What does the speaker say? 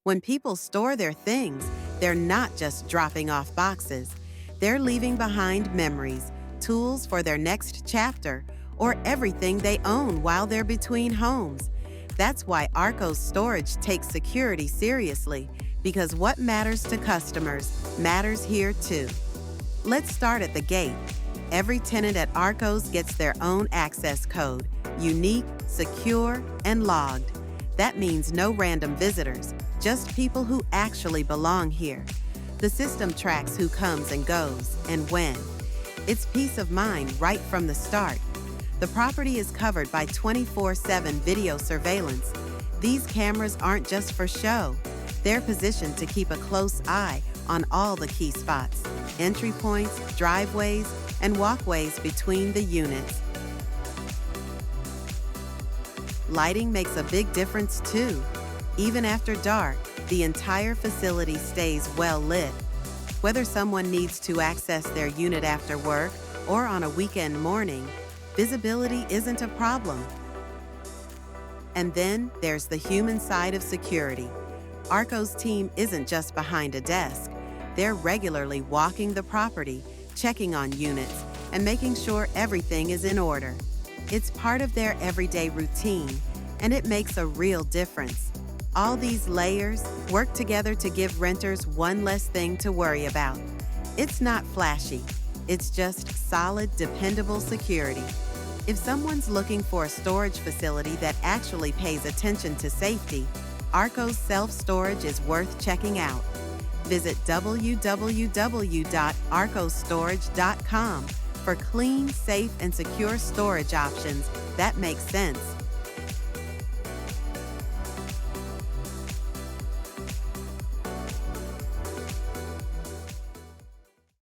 When people store their things, they're not just dropping off boxes. They're leaving behind memories, tools for their next chapter, or everything they own while they're between homes. That's why Arcos storage takes security seriously, because what matters to customers matters here too. Let's start at the gate. Every tenant at Arcos gets their own access code, unique, secure, and logged. That means no random visitors, just people who actually belong here. The system tracks who comes and goes, and when. It's peace of mind right from the start. The property is covered by 24/7 video surveillance. These cameras aren't just for show. They're positioned to keep a close eye on all the key spots, entry points, driveways, and walkways between the units. Lighting makes a big difference too. Even after dark, the entire facility stays well lit. Whether someone needs to access their unit after work or on a weekend morning, visibility isn't a problem. And then there's the human side of security. Arco's team isn't just behind a desk. They're regularly walking the property, checking on units, and making sure everything is in order. It's part of their everyday routine, and it makes a real difference. All these layers work together to give renters one less thing to worry about. It's not flashy. It's just solid, dependable security. If someone's looking for a storage facility that actually pays attention to safety, Arco's self-storage is worth checking out. Visit www.arcostorage.com for clean, safe, and secure storage options that make sense.